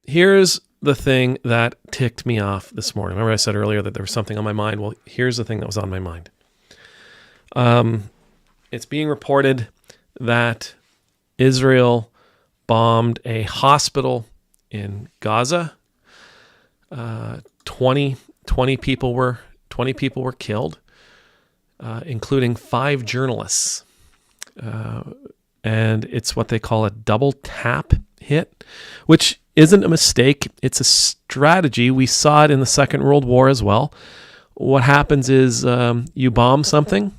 Here's the thing that ticked me off this morning. Remember I said earlier that there was something on my mind? Well, here's the thing that was on my mind. It's being reported that Israel bombed a hospital in Gaza. 20 people were killed, including 5 journalists. And it's what they call a double tap hit, which isn't a mistake. It's a strategy. We saw it in the Second World War as well. What happens is you bomb something,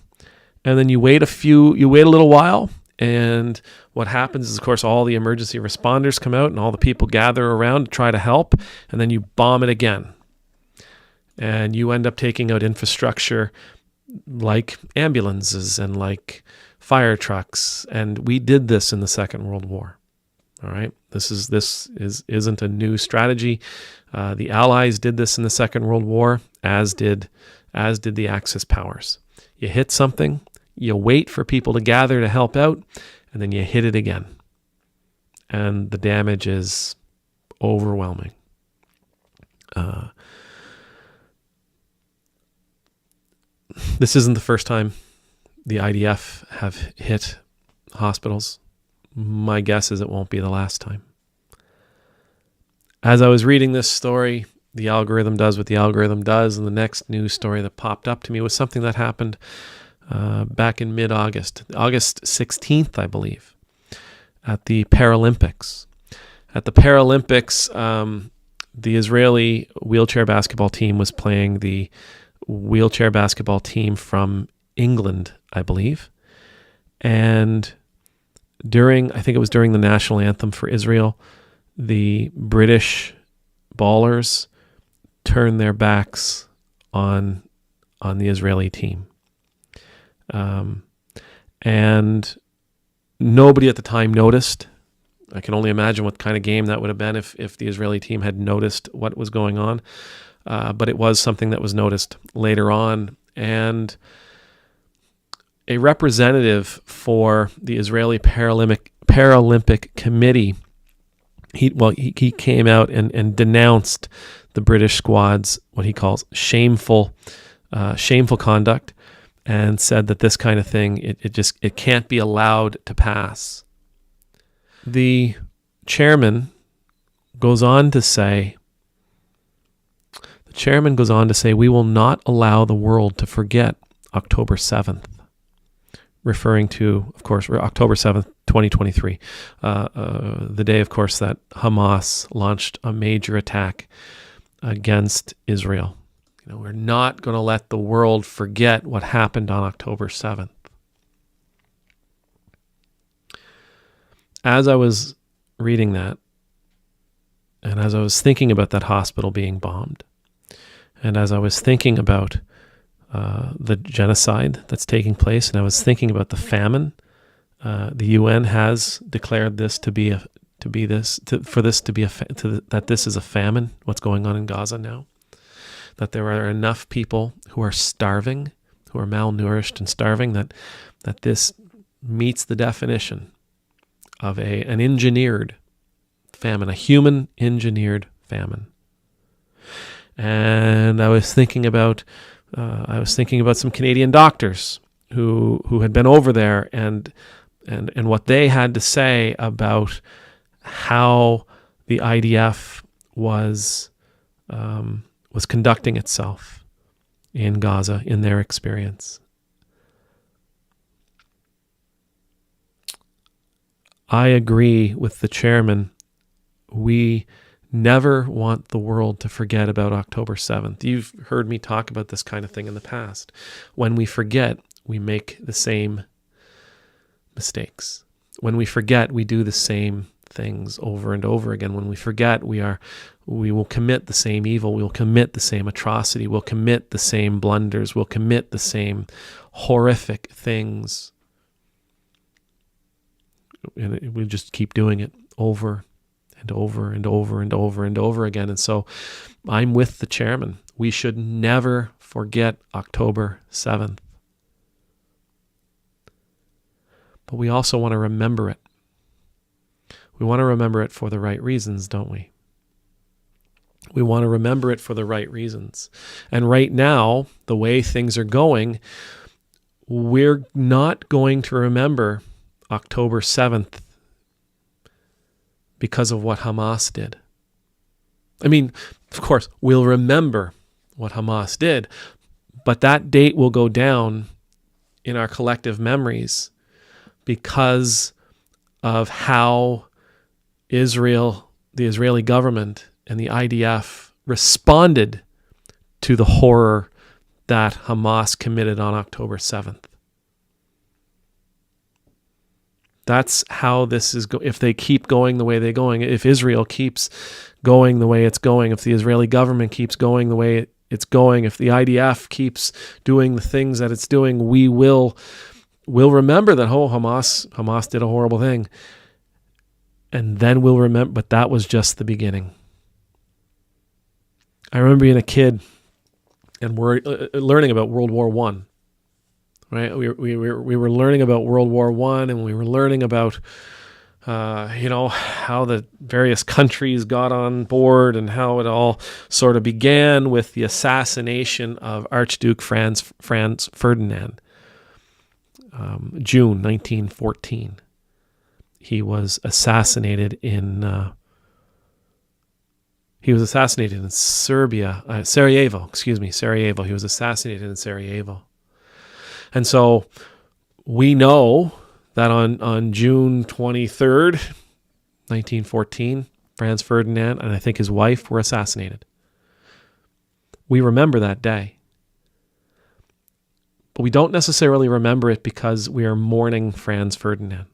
and then you wait a little while, and what happens is, of course, all the emergency responders come out and all the people gather around to try to help, and then you bomb it again. And you end up taking out infrastructure like ambulances and like fire trucks. And we did this in the Second World War. All right. This isn't a new strategy. The Allies did this in the Second World War, as did the Axis powers. You hit something, you wait for people to gather to help out, and then you hit it again. And the damage is overwhelming. This isn't the first time the IDF have hit hospitals. My guess is it won't be the last time. As I was reading this story, the algorithm does what the algorithm does, and the next news story that popped up to me was something that happened back in mid-August, August 16th, I believe, at the Paralympics. At the Paralympics, the Israeli wheelchair basketball team was playing the wheelchair basketball team from England, I believe. And I think it was during the national anthem for Israel, the British ballers turned their backs on the Israeli team. And nobody at the time noticed. I can only imagine what kind of game that would have been if the Israeli team had noticed what was going on. But it was something that was noticed later on. And a representative for the Israeli Paralympic Committee, he came out and denounced the British squad's what he calls shameful conduct, and said that this kind of thing it can't be allowed to pass. The chairman goes on to say, we will not allow the world to forget October 7th. Referring to, of course, October 7th, 2023, the day, of course, that Hamas launched a major attack against Israel. We're not going to let the world forget what happened on October 7th. As I was reading that, and as I was thinking about that hospital being bombed, and as I was thinking about the genocide that's taking place, and I was thinking about the famine. The UN has declared this that this is a famine. What's going on in Gaza now? That there are enough people who are starving, who are malnourished and starving, that this meets the definition of an engineered famine, a human engineered famine. And I was thinking about some Canadian doctors who had been over there and what they had to say about how the IDF was conducting itself in Gaza in their experience. I agree with the chairman. We never want the world to forget about October 7th. You've heard me talk about this kind of thing in the past. When we forget, we make the same mistakes. When we forget, we do the same things over and over again. When we forget, we will commit the same evil. We'll commit the same atrocity. We'll commit the same blunders. We'll commit the same horrific things. And we just keep doing it over and over and over and over and over again. And so I'm with the chairman. We should never forget October 7th. But we also want to remember it. We want to remember it for the right reasons, don't we? We want to remember it for the right reasons. And right now, the way things are going, we're not going to remember October 7th because of what Hamas did. I mean, of course, we'll remember what Hamas did, but that date will go down in our collective memories because of how Israel, the Israeli government, and the IDF responded to the horror that Hamas committed on October 7th. That's how this is if they keep going the way they're going, if Israel keeps going the way it's going, if the Israeli government keeps going the way it's going, if the IDF keeps doing the things that it's doing, we'll remember that, Hamas did a horrible thing. And then we'll remember, but that was just the beginning. I remember being a kid and we're learning about World War I. Right, we were learning about World War I, and we were learning about how the various countries got on board and how it all sort of began with the assassination of Archduke Franz Ferdinand, June 1914. He was assassinated in Sarajevo. Sarajevo. He was assassinated in Sarajevo. And so we know that on June 23rd, 1914, Franz Ferdinand and I think his wife were assassinated. We remember that day. But we don't necessarily remember it because we are mourning Franz Ferdinand.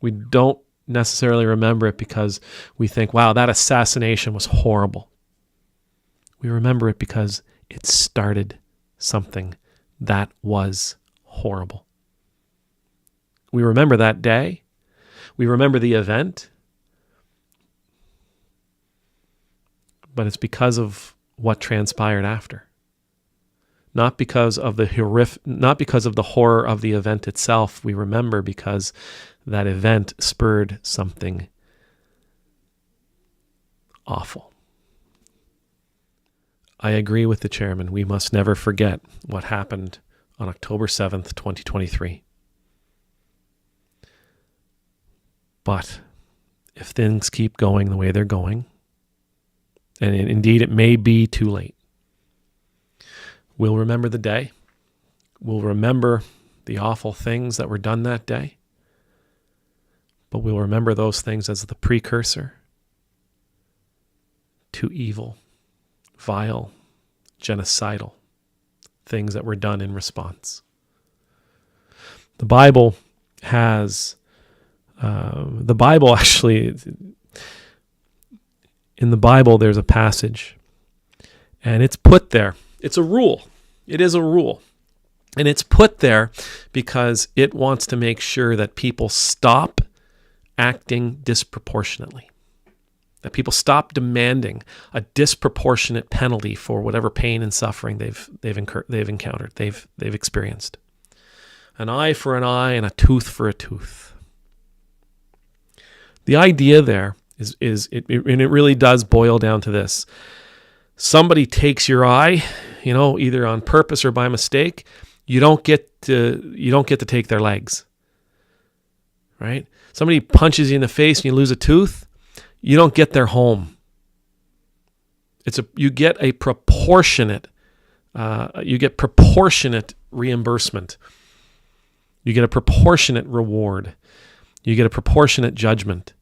We don't necessarily remember it because we think, wow, that assassination was horrible. We remember it because it started something that was horrible. We remember that day. We remember the event. But it's because of what transpired after. Not because of the horror of the event itself. We remember because that event spurred something awful. I agree with the chairman. We must never forget what happened on October 7th, 2023. But if things keep going the way they're going, and indeed it may be too late, we'll remember the day. We'll remember the awful things that were done that day. But we'll remember those things as the precursor to evil, vile, genocidal things that were done in response. The Bible actually, in the Bible there's a passage, and it's put there. It's a rule. It is a rule. And it's put there because it wants to make sure that people stop acting disproportionately. That people stop demanding a disproportionate penalty for whatever pain and suffering they've encountered, they've experienced. An eye for an eye and a tooth for a tooth. The idea there is it really does boil down to this. Somebody takes your eye, either on purpose or by mistake. You don't get to take their legs. Right? Somebody punches you in the face and you lose a tooth. You don't get their home. You get proportionate reimbursement. You get a proportionate reward. You get a proportionate judgment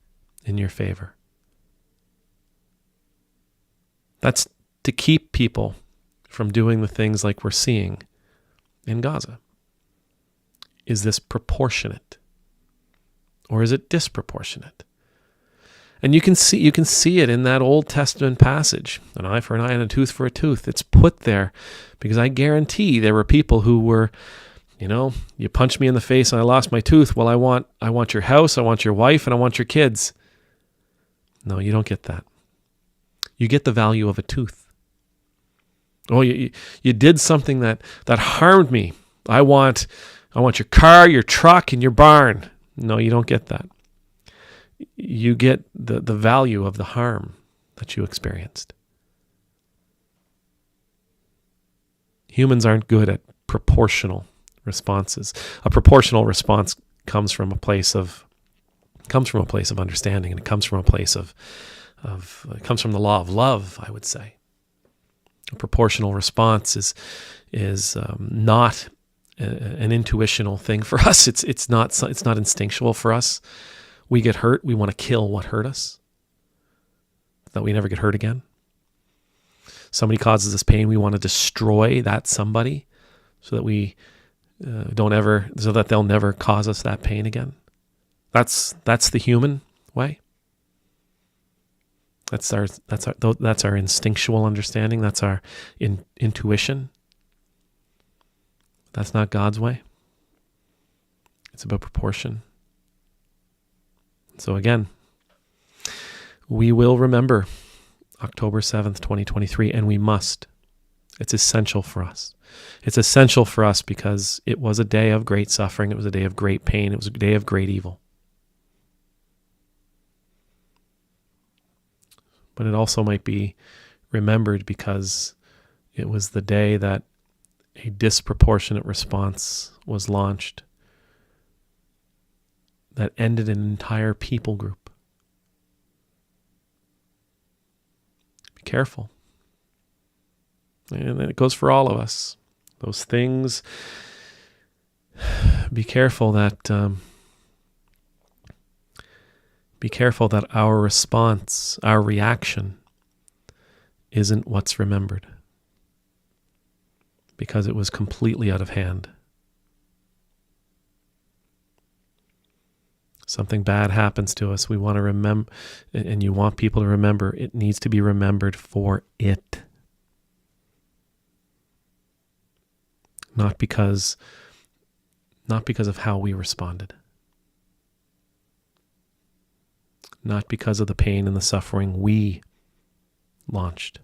in your favor. That's to keep people from doing the things like we're seeing in Gaza. Is this proportionate? Or is it disproportionate? And you can see it in that Old Testament passage, an eye for an eye and a tooth for a tooth. It's put there because I guarantee there were people who were, you punched me in the face and I lost my tooth. Well, I want your house, I want your wife, and I want your kids. No, you don't get that. You get the value of a tooth. Oh, you did something that harmed me. I want your car, your truck, and your barn. No, you don't get that. You get the value of the harm that you experienced. Humans aren't good at proportional responses. A proportional response comes from a place of understanding, and it comes from a place of it comes from the law of love, I would say. A proportional response is not an intuitional thing for us. It's not instinctual for us. We get hurt, we want to kill what hurt us, that we never get hurt again. Somebody causes us pain, we want to destroy that somebody so that we so that they'll never cause us that pain again. That's the human way. That's our instinctual understanding. That's our intuition. That's not God's way. It's about proportion. So again, we will remember October 7th, 2023, and we must. It's essential for us. It's essential for us because it was a day of great suffering. It was a day of great pain. It was a day of great evil. But it also might be remembered because it was the day that a disproportionate response was launched that ended an entire people group. Be careful. And it goes for all of us. Those things, be careful that our response, our reaction, isn't what's remembered, because it was completely out of hand. Something bad happens to us, we want to remember, and you want people to remember, it needs to be remembered for it. Not because of how we responded. Not because of the pain and the suffering we launched,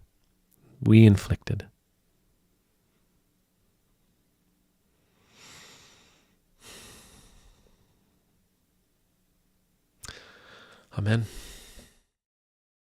we inflicted. Amen.